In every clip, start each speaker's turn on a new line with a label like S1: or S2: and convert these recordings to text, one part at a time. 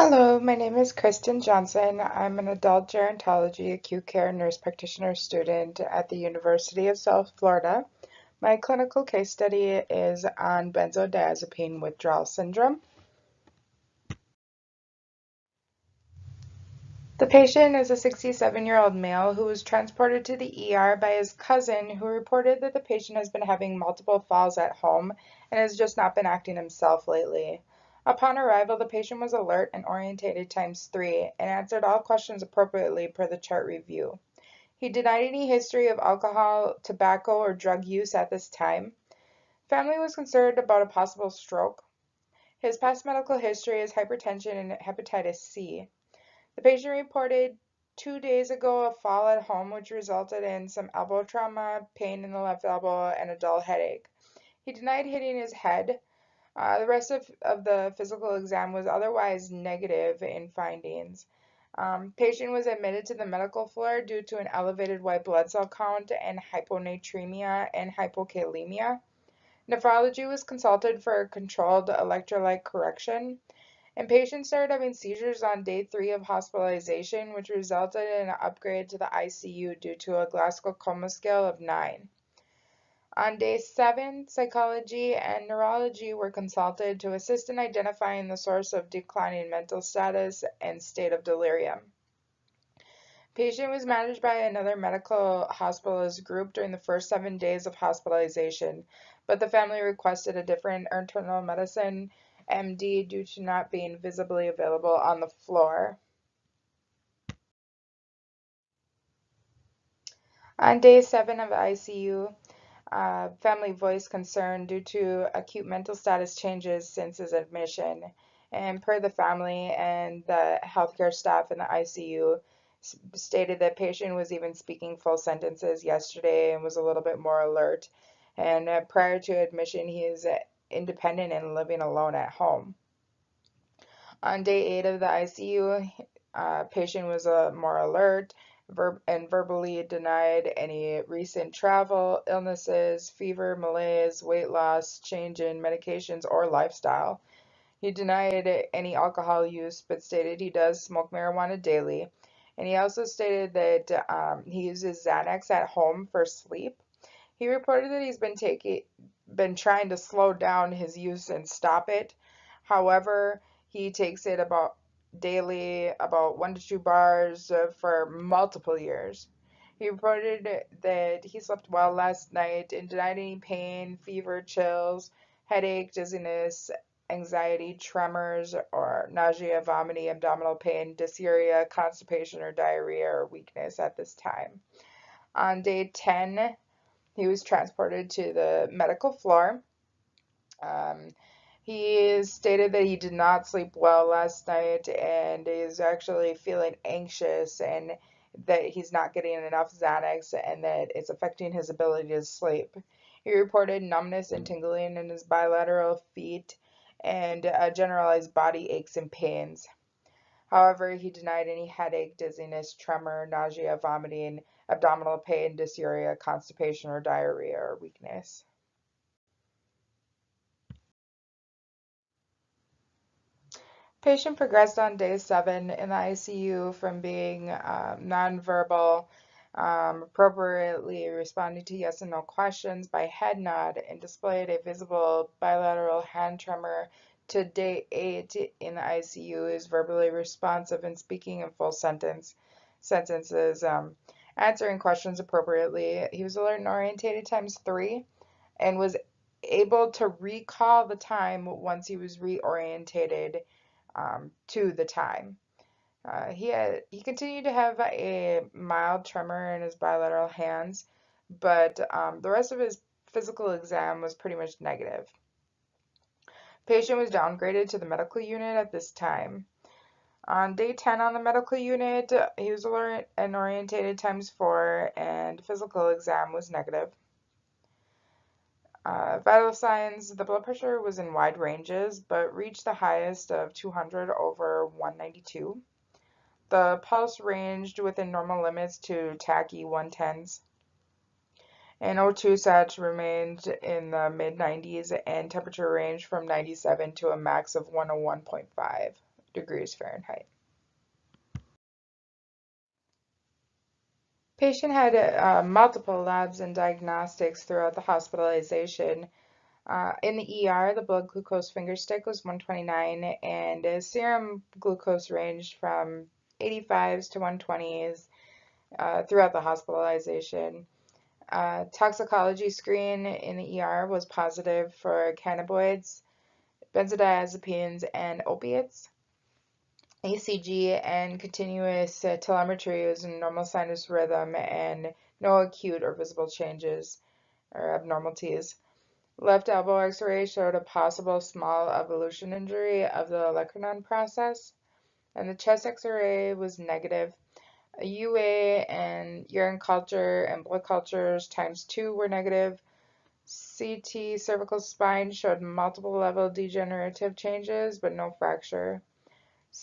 S1: Hello, my name is Kristen Johnson. I'm an adult gerontology acute care nurse practitioner student at the University of South Florida. My clinical case study is on benzodiazepine withdrawal syndrome. The patient is a 67-year-old male who was transported to the ER by his cousin, who reported that the patient has been having multiple falls at home and has just not been acting himself lately. Upon arrival, the patient was alert and orientated ×3 and answered all questions appropriately per the chart review. He denied any history of alcohol, tobacco, or drug use at this time. Family was concerned about a possible stroke. His past medical history is hypertension and hepatitis C. The patient reported 2 days ago a fall at home which resulted in some elbow trauma, pain in the left elbow, and a dull headache. He denied hitting his head. The rest of the physical exam was otherwise negative in findings. Patient was admitted to the medical floor due to an elevated white blood cell count and hyponatremia and hypokalemia. Nephrology was consulted for controlled electrolyte correction. And patients started having seizures on day 3 of hospitalization, which resulted in an upgrade to the ICU due to a Glasgow Coma Scale of 9. On day 7, psychology and neurology were consulted to assist in identifying the source of declining mental status and state of delirium. Patient was managed by another medical hospitalist group during the first 7 days of hospitalization, but the family requested a different internal medicine MD due to not being visibly available on the floor. On day 7 of ICU, family voiced concern due to acute mental status changes since his admission. And per the family and the healthcare staff in the ICU, stated that patient was even speaking full sentences yesterday and was a little bit more alert. And prior to admission, he is independent and living alone at home. On day 8 of the ICU, patient was more alert and verbally denied any recent travel, illnesses, fever, malaise, weight loss, change in medications, or lifestyle. He denied any alcohol use, but stated he does smoke marijuana daily. And he also stated that he uses Xanax at home for sleep. He reported that he's been trying to slow down his use and stop it. However, he takes it about daily, about 1 to 2 bars for multiple years. He reported that he slept well last night and denied any pain, fever, chills, headache, dizziness, anxiety, tremors, or nausea, vomiting, abdominal pain, dysuria, constipation, or diarrhea or weakness at this time. On day 10, he was transported to the medical floor. Um, he stated that he did not sleep well last night and is actually feeling anxious and that he's not getting enough Xanax and that it's affecting his ability to sleep. He reported numbness and tingling in his bilateral feet and generalized body aches and pains. However, he denied any headache, dizziness, tremor, nausea, vomiting, abdominal pain, dysuria, constipation, or diarrhea or weakness. Patient progressed on day 7 in the ICU from being nonverbal, appropriately responding to yes and no questions by head nod, and displayed a visible bilateral hand tremor. To day 8 in the ICU is verbally responsive and speaking in full sentences, answering questions appropriately. He was alert and orientated ×3 and was able to recall the time once he was reorientated to the time. He continued to have a mild tremor in his bilateral hands, but the rest of his physical exam was pretty much negative. Patient was downgraded to the medical unit at this time. On day 10 on the medical unit, he was alert and orientated ×4, and physical exam was negative. Vital signs, the blood pressure was in wide ranges, but reached the highest of 200/192. The pulse ranged within normal limits to tachy 110s. And O2 sat remained in the mid 90s, and temperature ranged from 97 to a max of 101.5 degrees Fahrenheit. Patient had multiple labs and diagnostics throughout the hospitalization. In the ER, the blood glucose finger stick was 129, and serum glucose ranged from 85s to 120s throughout the hospitalization. Toxicology screen in the ER was positive for cannabinoids, benzodiazepines, and opiates. ECG and continuous telemetry was in normal sinus rhythm and no acute or visible changes or abnormalities. Left elbow x-ray showed a possible small evolution injury of the olecranon process, and the chest x-ray was negative. A UA and urine culture and blood cultures ×2 were negative. CT cervical spine showed multiple level degenerative changes, but no fracture.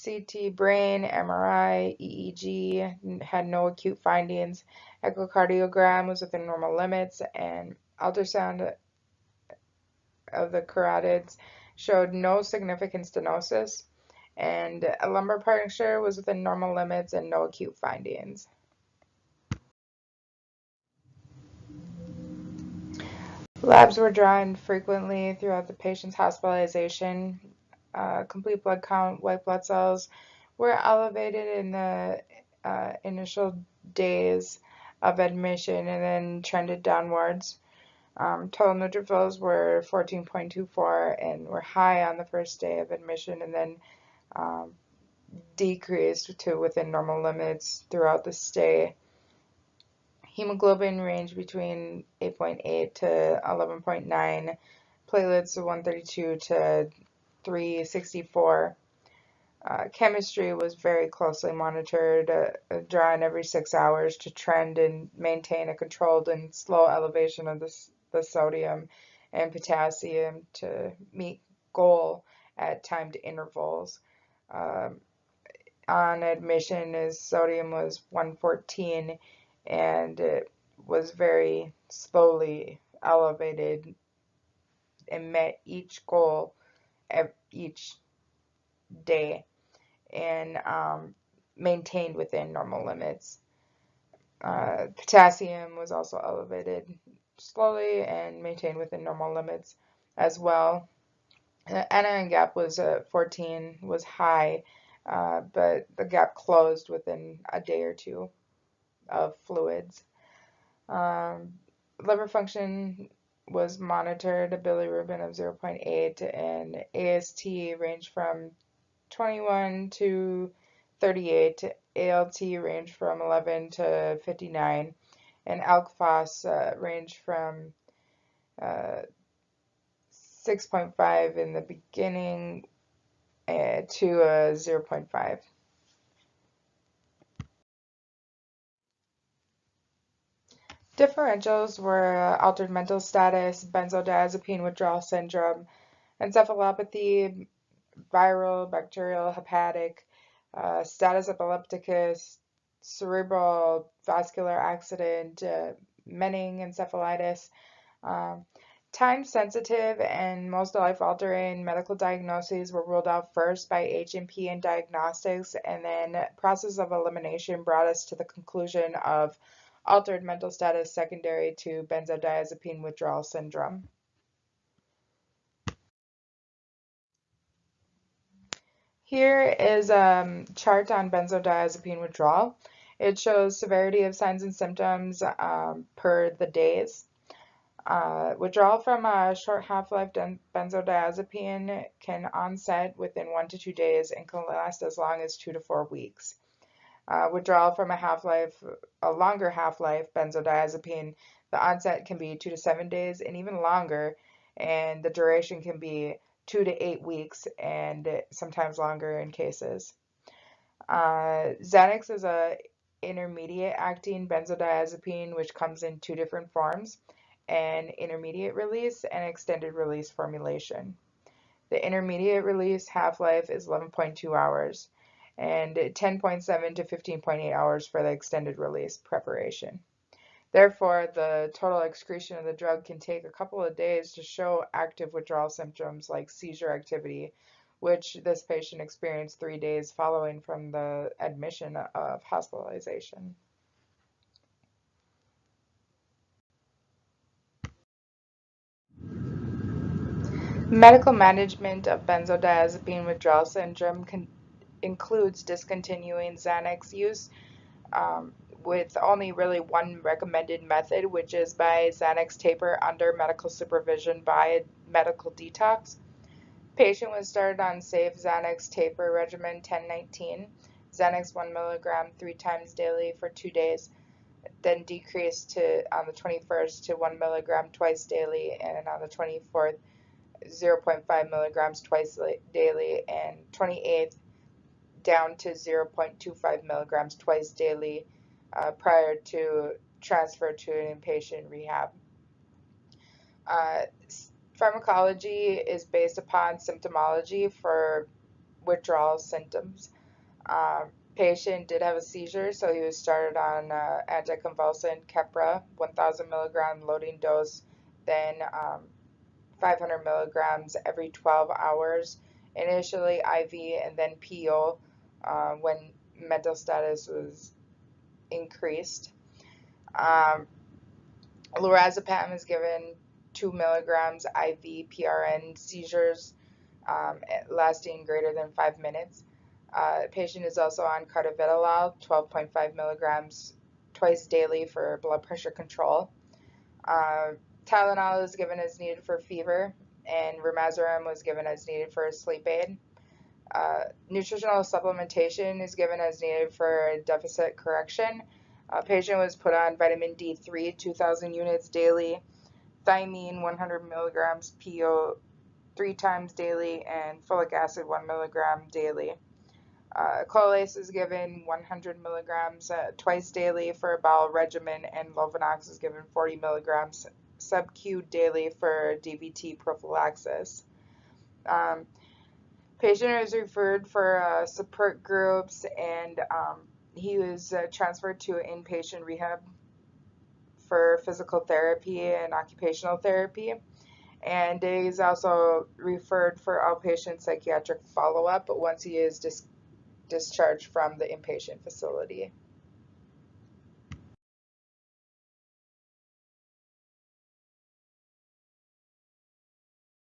S1: CT brain, MRI, EEG had no acute findings. Echocardiogram was within normal limits, and ultrasound of the carotids showed no significant stenosis, and a lumbar puncture was within normal limits and no acute findings. Labs were drawn frequently throughout the patient's hospitalization. Complete blood count, white blood cells were elevated in the initial days of admission and then trended downwards. Total neutrophils were 14.24 and were high on the first day of admission, and then decreased to within normal limits throughout the stay. Hemoglobin ranged between 8.8 to 11.9, platelets 132 to 364. Chemistry was very closely monitored, drawn every 6 hours to trend and maintain a controlled and slow elevation of the sodium and potassium to meet goal at timed intervals. On admission, his sodium was 114, and it was very slowly elevated and met each goal each day and maintained within normal limits. Potassium was also elevated slowly and maintained within normal limits as well. Anion gap was 14, was high, but the gap closed within a day or two of fluids. Liver function was monitored, a bilirubin of 0.8, and AST ranged from 21 to 38, ALT ranged from 11 to 59, and ALK phos ranged from 6.5 in the beginning to 0.5. Differentials were altered mental status, benzodiazepine withdrawal syndrome, encephalopathy, viral, bacterial, hepatic, status epilepticus, cerebral vascular accident, meningencephalitis. Time-sensitive and most life-altering medical diagnoses were ruled out first by H&P and diagnostics, and then process of elimination brought us to the conclusion of altered mental status secondary to benzodiazepine withdrawal syndrome. Here is a chart on benzodiazepine withdrawal. It shows severity of signs and symptoms per the days. Withdrawal from a short half-life benzodiazepine can onset within 1 to 2 days and can last as long as 2 to 4 weeks. Withdrawal from a longer half-life benzodiazepine, the onset can be 2 to 7 days and even longer, and the duration can be 2 to 8 weeks and sometimes longer in cases. Xanax is a intermediate acting benzodiazepine which comes in 2 different forms, an intermediate release and extended release formulation. The intermediate release half-life is 11.2 hours and 10.7 to 15.8 hours for the extended release preparation. Therefore, the total excretion of the drug can take a couple of days to show active withdrawal symptoms like seizure activity, which this patient experienced 3 days following from the admission of hospitalization. Medical management of benzodiazepine withdrawal syndrome includes discontinuing Xanax use um, with only really one recommended method, which is by Xanax taper under medical supervision by a medical detox. Patient was started on safe Xanax taper regimen 1019, Xanax 1 milligram 3 times daily for 2 days, then decreased to on the 21st to 1 milligram twice daily, and on the 24th 0.5 milligrams twice daily, and 28th down to 0.25 milligrams twice daily prior to transfer to an inpatient rehab. Uh, Pharmacology is based upon symptomology for withdrawal symptoms. Patient did have a seizure, so he was started on anticonvulsant Keppra, 1,000 milligram loading dose, then 500 milligrams every 12 hours, initially IV and then PO when mental status was increased. Um, Lorazepam is given 2 milligrams IV PRN seizures lasting greater than 5 minutes. Patient is also on cardavitilol, 12.5 milligrams twice daily for blood pressure control. Tylenol is given as needed for fever, and Remazeram was given as needed for a sleep aid. Nutritional supplementation is given as needed for deficit correction. Patient was put on vitamin D3, 2,000 units daily, thiamine, 100 milligrams PO 3 times daily, and folic acid, 1 milligram daily. Colace is given 100 milligrams twice daily for a bowel regimen, and Lovenox is given 40 milligrams sub-Q daily for DVT prophylaxis. Patient was referred for support groups, and he was transferred to inpatient rehab for physical therapy and occupational therapy. And he's also referred for outpatient psychiatric follow-up once he is discharged from the inpatient facility.